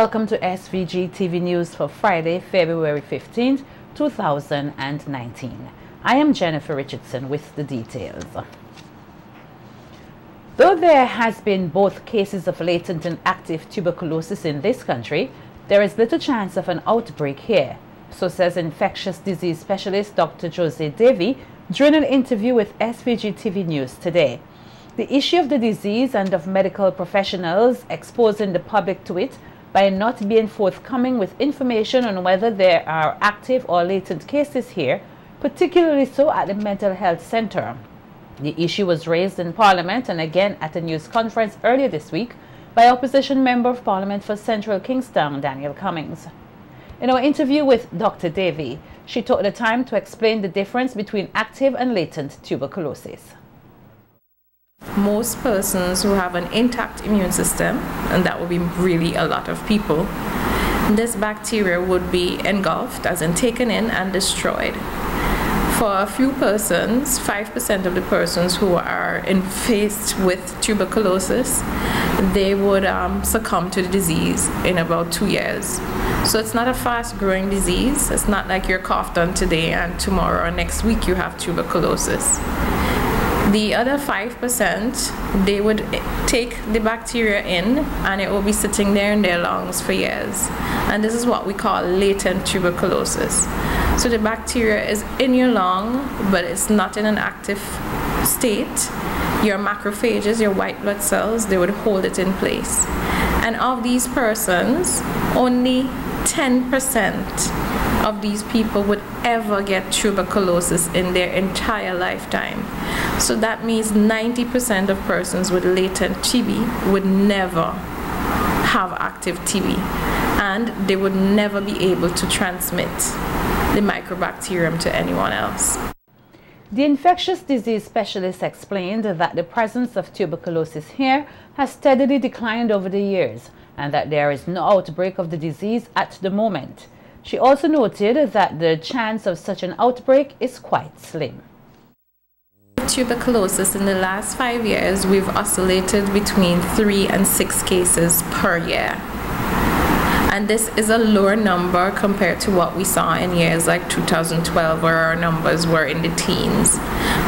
Welcome to SVG-TV News for Friday, February 15th, 2019. I am Jennifer Richardson with the details. Though there has been both cases of latent and active tuberculosis in this country, there is little chance of an outbreak here. So says infectious disease specialist Dr. Davy during an interview with SVG-TV News today. The issue of the disease and of medical professionals exposing the public to it by not being forthcoming with information on whether there are active or latent cases here, particularly so at the Mental Health Center. The issue was raised in Parliament and again at a news conference earlier this week by Opposition Member of Parliament for Central Kingstown, Daniel Cummings. In our interview with Dr. Davy, she took the time to explain the difference between active and latent tuberculosis. Most persons who have an intact immune system, and that would be really a lot of people, this bacteria would be engulfed, as in taken in and destroyed. For a few persons, 5% of the persons who are faced with tuberculosis, they would succumb to the disease in about 2 years. So it's not a fast-growing disease. It's not like you're coughed on today and tomorrow or next week you have tuberculosis. The other 5%, they would take the bacteria in and it will be sitting there in their lungs for years. And this is what we call latent tuberculosis. So the bacteria is in your lung, but it's not in an active state. Your macrophages, your white blood cells, they would hold it in place. And of these persons, only 10% of these people would ever get tuberculosis in their entire lifetime. So that means 90% of persons with latent TB would never have active TB, and they would never be able to transmit the microbacterium to anyone else. The infectious disease specialist explained that the presence of tuberculosis here has steadily declined over the years and that there is no outbreak of the disease at the moment. She also noted that the chance of such an outbreak is quite slim. Tuberculosis in the last 5 years, we've oscillated between 3 and 6 cases per year. And this is a lower number compared to what we saw in years like 2012, where our numbers were in the teens.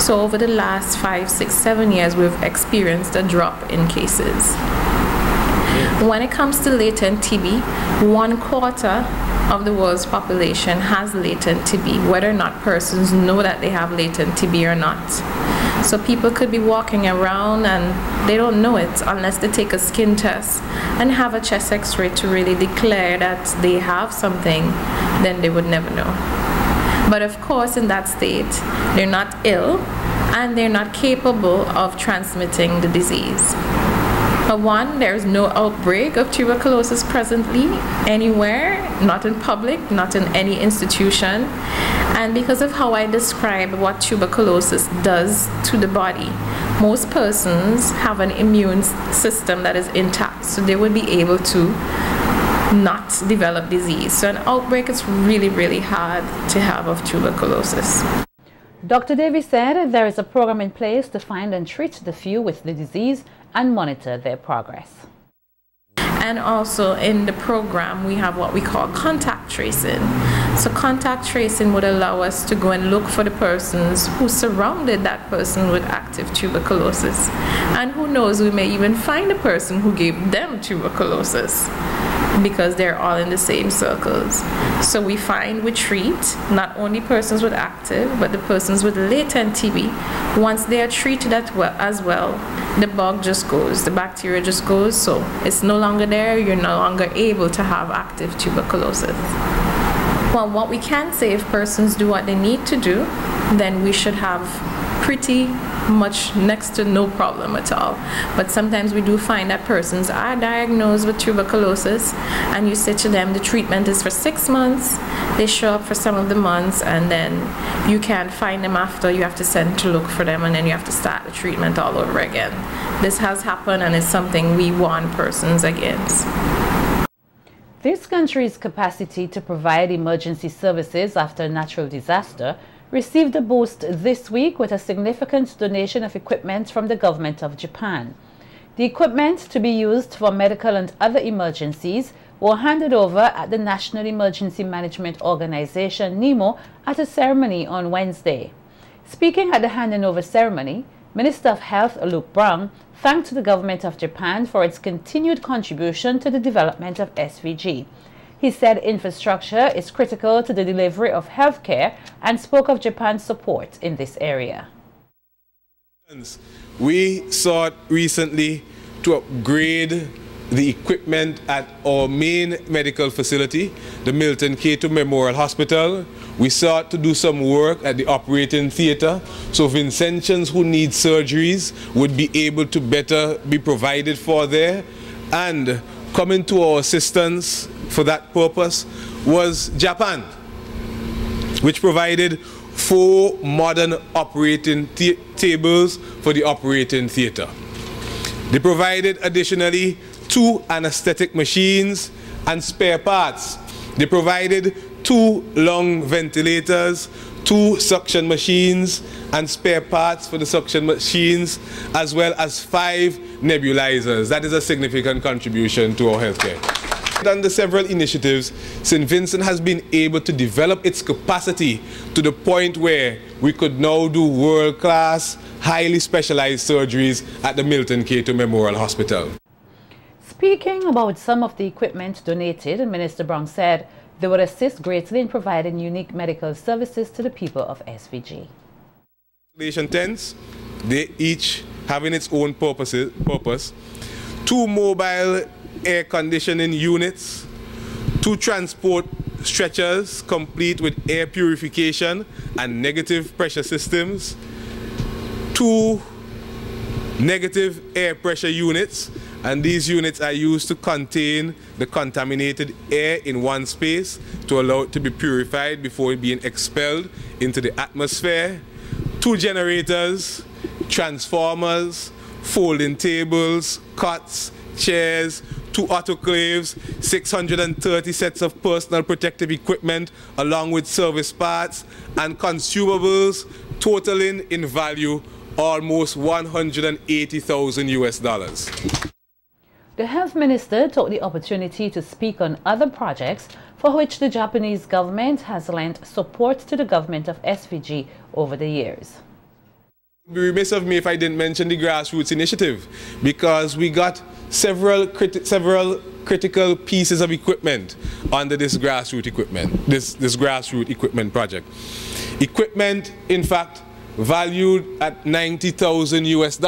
So over the last 5, 6, 7 years, we've experienced a drop in cases. When it comes to latent TB, 1/4 of the world's population has latent TB, whether or not persons know that they have latent TB or not. So people could be walking around and they don't know it unless they take a skin test and have a chest x-ray to really declare that they have something, then they would never know. But of course, in that state, they're not ill and they're not capable of transmitting the disease. For one, there's no outbreak of tuberculosis presently anywhere, not in public, not in any institution. And because of how I describe what tuberculosis does to the body, most persons have an immune system that is intact, so they would be able to not develop disease. So an outbreak is really, really hard to have of tuberculosis. Dr. Davis said there is a program in place to find and treat the few with the disease and monitor their progress. And also in the program, we have what we call contact tracing. So contact tracing would allow us to go and look for the persons who surrounded that person with active tuberculosis. And who knows, we may even find a person who gave them tuberculosis, because they're all in the same circles. So we treat not only persons with active, but the persons with latent TB. Once they are treated as well, the bug just goes, the bacteria just goes, so it's no longer there, you're no longer able to have active tuberculosis. Well, what we can say, if persons do what they need to do, then we should have pretty much next to no problem at all. But sometimes we do find that persons are diagnosed with tuberculosis and you say to them the treatment is for 6 months, they show up for some of the months and then you can't find them after, you have to send to look for them and then you have to start the treatment all over again. This has happened and it's something we warn persons against. This country's capacity to provide emergency services after a natural disaster received a boost this week with a significant donation of equipment from the government of Japan. The equipment, to be used for medical and other emergencies, were handed over at the National Emergency Management Organization, NEMO, at a ceremony on Wednesday. Speaking at the handing over ceremony, Minister of Health Luke Brown thanked the government of Japan for its continued contribution to the development of SVG. He said infrastructure is critical to the delivery of health care and spoke of Japan's support in this area. We sought recently to upgrade the equipment at our main medical facility, the Milton K2 Memorial Hospital. We sought to do some work at the operating theatre, so Vincentians who need surgeries would be able to better be provided for there. And coming to our assistance for that purpose was Japan, which provided 4 modern operating tables for the operating theatre. They provided additionally 2 anesthetic machines and spare parts. They provided 2 lung ventilators, 2 suction machines and spare parts for the suction machines, as well as 5 nebulizers. That is a significant contribution to our healthcare. Under several initiatives, St. Vincent has been able to develop its capacity to the point where we could now do world-class, highly specialized surgeries at the Milton K2 Memorial Hospital. Speaking about some of the equipment donated, Minister Brown said they would assist greatly in providing unique medical services to the people of SVG. Isolation tents, they each having its own purpose. 2 mobile air conditioning units, 2 transport stretchers complete with air purification and negative pressure systems, 2 negative air pressure units, and these units are used to contain the contaminated air in one space to allow it to be purified before being expelled into the atmosphere, 2 generators, transformers, folding tables, cots, chairs, 2 autoclaves, 630 sets of personal protective equipment along with service parts and consumables totaling in value almost $180,000 US. The health minister took the opportunity to speak on other projects for which the Japanese government has lent support to the government of SVG over the years. It would be remiss of me if I didn't mention the grassroots initiative, because we got several critical pieces of equipment under this grassroots equipment project. Equipment, in fact, valued at $90,000 US,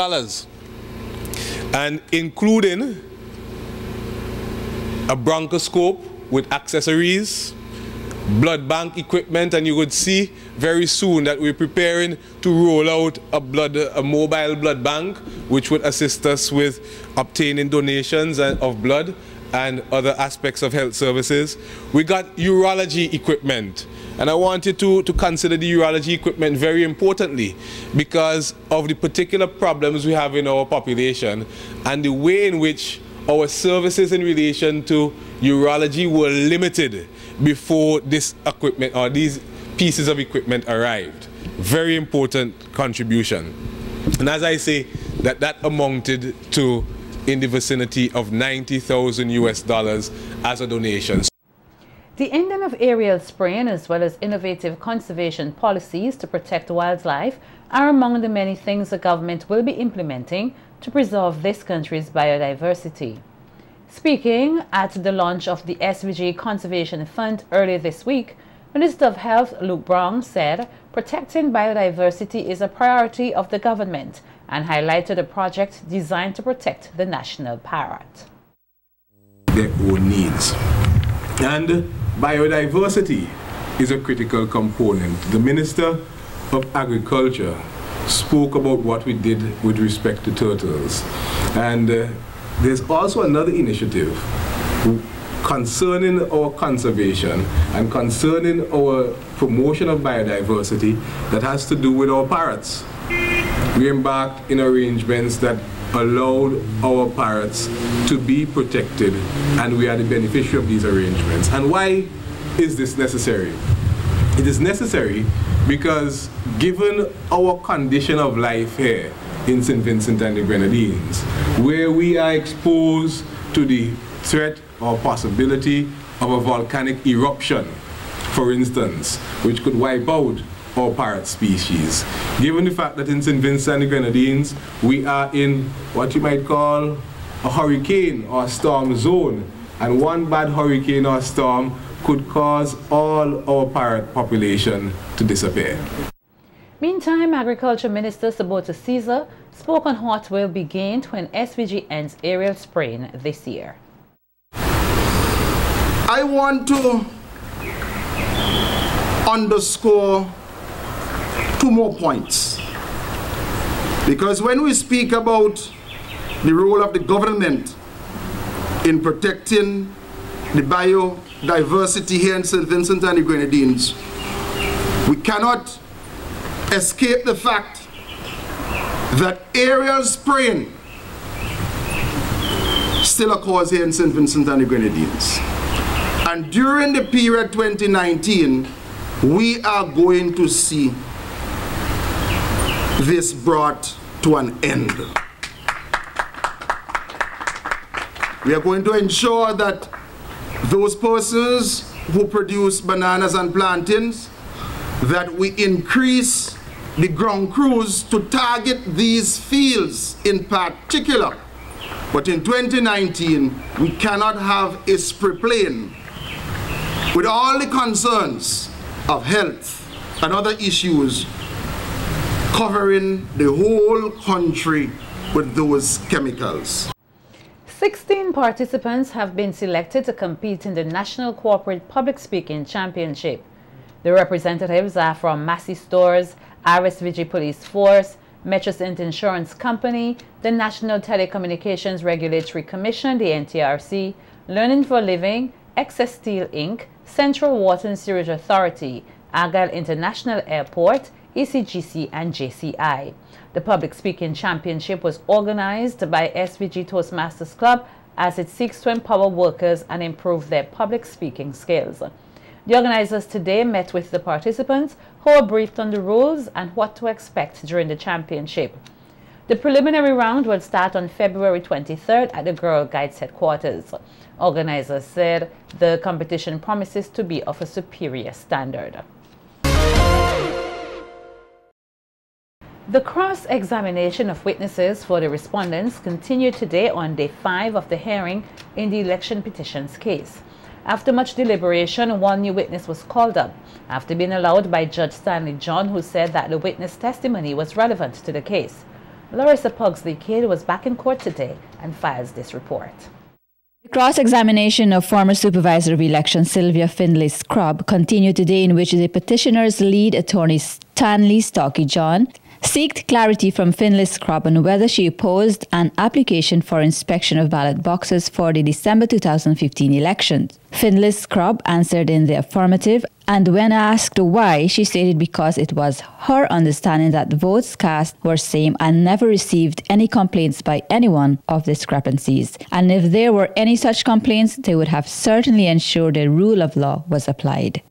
and including a bronchoscope with accessories, blood bank equipment, and you would see very soon that we're preparing to roll out a mobile blood bank which would assist us with obtaining donations of blood and other aspects of health services. We got urology equipment, and I wanted to consider the urology equipment very importantly because of the particular problems we have in our population and the way in which our services in relation to urology were limited before this equipment or these pieces of equipment arrived. Very important contribution. And as I say, that amounted to in the vicinity of $90,000 US as a donation. The ending of aerial spraying as well as innovative conservation policies to protect wildlife are among the many things the government will be implementing to preserve this country's biodiversity. Speaking at the launch of the SVG Conservation Fund earlier this week, Minister of Health Luke Brown said protecting biodiversity is a priority of the government and highlighted a project designed to protect the national parrot. Their own needs. And biodiversity is a critical component. The Minister of Agriculture spoke about what we did with respect to turtles. And there's also another initiative concerning our conservation and concerning our promotion of biodiversity that has to do with our parrots. We embarked in arrangements that allowed our parrots to be protected, and we are the beneficiary of these arrangements. And why is this necessary? It is necessary because given our condition of life here in St. Vincent and the Grenadines, where we are exposed to the threat or possibility of a volcanic eruption, for instance, which could wipe out our parrot species. Given the fact that in St. Vincent and the Grenadines, we are in what you might call a hurricane or storm zone, and one bad hurricane or storm could cause all our parrot population to disappear. Meantime, Agriculture Minister Sabota Caesar spoke on what will be gained when SVG ends aerial spraying this year. I want to underscore 2 more points, because when we speak about the role of the government in protecting the biodiversity here in St. Vincent and the Grenadines, we cannot escape the fact that aerial spraying still occurs here in St. Vincent and the Grenadines. And during the period 2019, we are going to see this brought to an end. We are going to ensure that those persons who produce bananas and plantains, that we increase the ground crews to target these fields in particular. But in 2019, we cannot have a spray plane with all the concerns of health and other issues covering the whole country with those chemicals. 16 participants have been selected to compete in the National Corporate Public Speaking Championship. The representatives are from Massey Stores, SVG Police Force, Metrocent Insurance Company, the National Telecommunications Regulatory Commission, the NTRC, Learning for Living, Excess Steel Inc., Central Water and Sewerage Authority, Argyle International Airport, ECGC and JCI. The Public Speaking Championship was organized by SVG Toastmasters Club as it seeks to empower workers and improve their public speaking skills. The organizers today met with the participants who were briefed on the rules and what to expect during the championship. The preliminary round will start on February 23rd at the Girl Guides headquarters. Organizers said the competition promises to be of a superior standard. The cross-examination of witnesses for the respondents continued today on day 5 of the hearing in the election petitions case. After much deliberation, one new witness was called up after being allowed by Judge Stanley John, who said that the witness' testimony was relevant to the case. Larissa Pugsley-Kidd was back in court today and files this report. The cross-examination of former Supervisor of Election Sylvia Findlay Scrub continued today, in which the petitioner's lead attorney Stanley Stocky John sought clarity from Findlay Scrub on whether she opposed an application for inspection of ballot boxes for the December 2015 elections. Findlay Scrub answered in the affirmative, and when asked why, she stated because it was her understanding that votes cast were same and never received any complaints by anyone of discrepancies. And if there were any such complaints, they would have certainly ensured the rule of law was applied.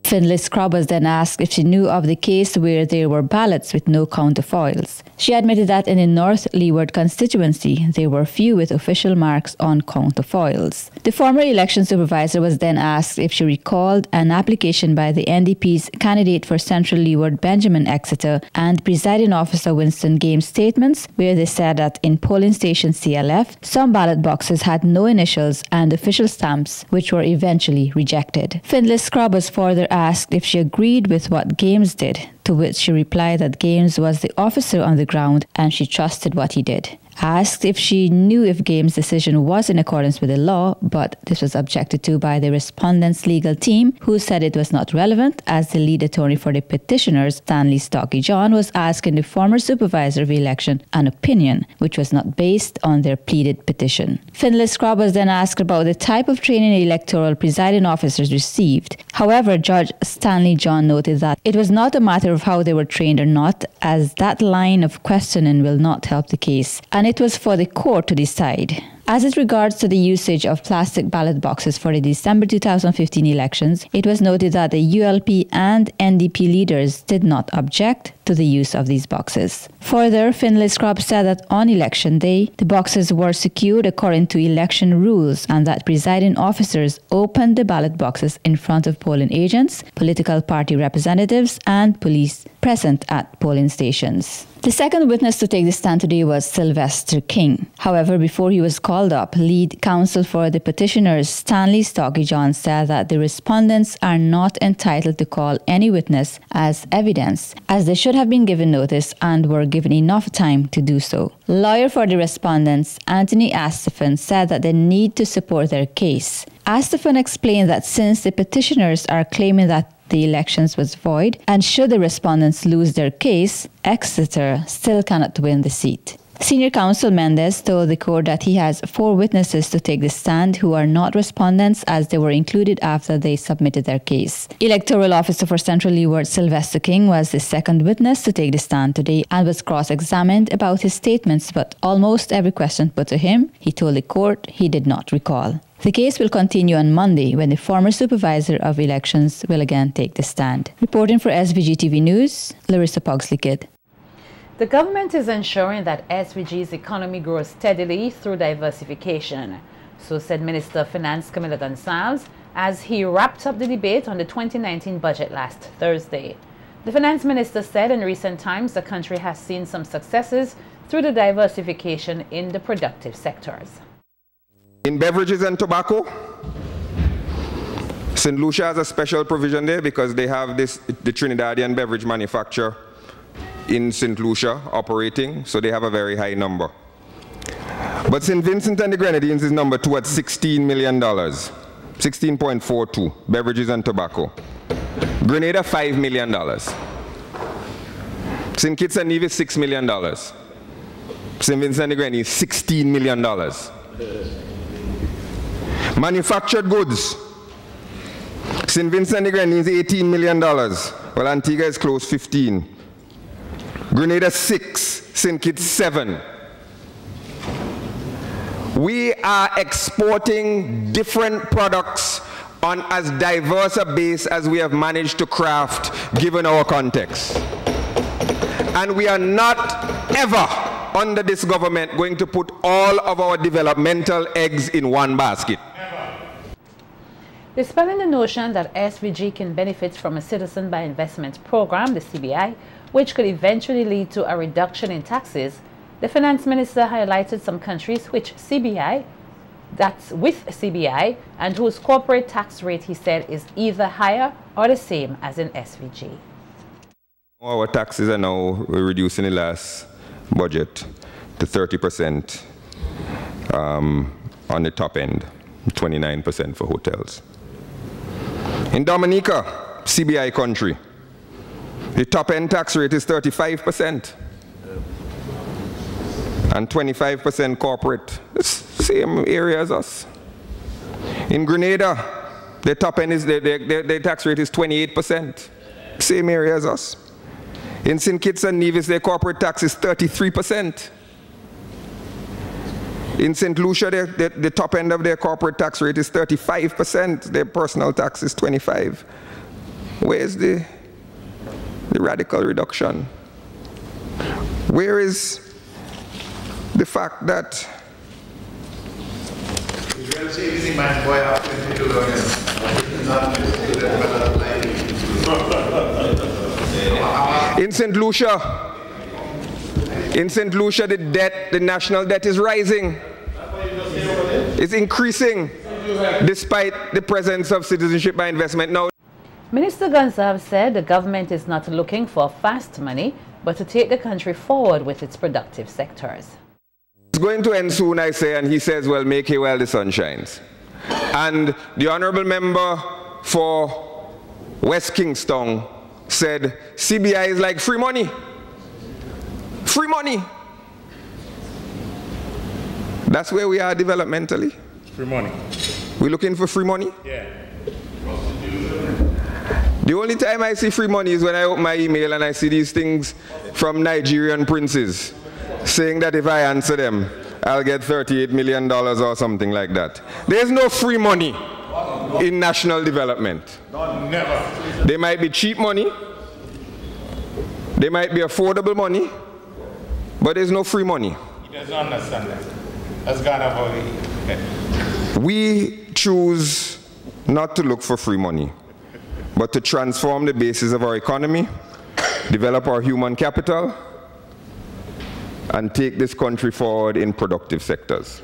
Findlay Scrub was then asked if she knew of the case where there were ballots with no counterfoils. She admitted that in the North Leeward constituency, there were few with official marks on counterfoils. The former election supervisor was then asked if she recalled an application by the NDP's candidate for Central Leeward, Benjamin Exeter, and presiding officer Winston Game's statements, where they said that in polling station CLF, some ballot boxes had no initials and official stamps, which were eventually rejected. Findlay Scrub was further asked if she agreed with what Games did, to which she replied that Games was the officer on the ground and she trusted what he did. Asked if she knew if Games' decision was in accordance with the law, but this was objected to by the respondent's legal team, who said it was not relevant, as the lead attorney for the petitioners, Stanley Stocky John, was asking the former supervisor of election an opinion, which was not based on their pleaded petition. Findlay Scrub was then asked about the type of training electoral presiding officers received. However, Judge Stanley John noted that it was not a matter of how they were trained or not, as that line of questioning will not help the case, and it was for the court to decide. As it regards to the usage of plastic ballot boxes for the December 2015 elections, it was noted that the ULP and NDP leaders did not object to the use of these boxes. Further, Finlay Scrub said that on election day, the boxes were secured according to election rules and that presiding officers opened the ballot boxes in front of polling agents, political party representatives, and police present at polling stations. The second witness to take the stand today was Sylvester King. However, before he was called up, lead counsel for the petitioners, Stanley Stocky John, said that the respondents are not entitled to call any witness as evidence, as they should have been given notice and were given enough time to do so. Lawyer for the respondents, Anthony Astephen, said that they need to support their case. Astephen explained that since the petitioners are claiming that the elections was void, and should the respondents lose their case, Exeter still cannot win the seat. Senior counsel Mendez told the court that he has 4 witnesses to take the stand who are not respondents, as they were included after they submitted their case. Electoral Officer for Central Leeward Sylvester King was the second witness to take the stand today and was cross-examined about his statements, but almost every question put to him, he told the court he did not recall. The case will continue on Monday when the former supervisor of elections will again take the stand. Reporting for SVG-TV News, Larissa Pugsley-Kidd. The government is ensuring that SVG's economy grows steadily through diversification. So said Minister of Finance Camilo Gonsalves as he wrapped up the debate on the 2019 budget last Thursday. The finance minister said in recent times the country has seen some successes through the diversification in the productive sectors. In beverages and tobacco, St. Lucia has a special provision there because they have the Trinidadian beverage manufacturer in St. Lucia operating, so they have a very high number. But St. Vincent and the Grenadines is number 2 at $16 million, 16.42, beverages and tobacco. Grenada, $5 million. St. Kitts and Nevis, $6 million. St. Vincent and the Grenadines, $16 million. Manufactured goods, St. Vincent and the Grenadines, $18 million. Well, Antigua is close, 15. Grenada, 6. St. Kitts, 7. We are exporting different products on as diverse a base as we have managed to craft given our context. And we are not ever under this government going to put all of our developmental eggs in one basket. Dispelling the notion that SVG can benefit from a Citizen by Investment program, the CBI, which could eventually lead to a reduction in taxes, the finance minister highlighted some countries with CBI, and whose corporate tax rate, he said, is either higher or the same as in SVG. Our taxes are now reduced in the last budget to 30% on the top end, 29% for hotels. In Dominica, CBI country, the top end tax rate is 35% and 25% corporate. Same area as us. In Grenada, the top end is the tax rate is 28%. Same area as us. In St. Kitts and Nevis, their corporate tax is 33%. In St. Lucia, the top end of their corporate tax rate is 35%. Their personal tax is 25%. Where's the radical reduction? Where is the fact that in St. Lucia, the debt, the national debt is rising. It's increasing despite the presence of citizenship by investment. Now, Minister Gonsalves said the government is not looking for fast money, but to take the country forward with its productive sectors. It's going to end soon, I say, and he says, well, make hay while the sun shines. And the honorable member for West Kingston said, CBI is like free money. Free money. That's where we are developmentally. Free money. We're looking for free money? Yeah. The only time I see free money is when I open my email and I see these things from Nigerian princes saying that if I answer them, I'll get $38 million or something like that. There's no free money in national development. Never. There might be cheap money, there might be affordable money, but there's no free money. He doesn't understand that. That's gone. We choose not to look for free money, but to transform the basis of our economy, develop our human capital, and take this country forward in productive sectors.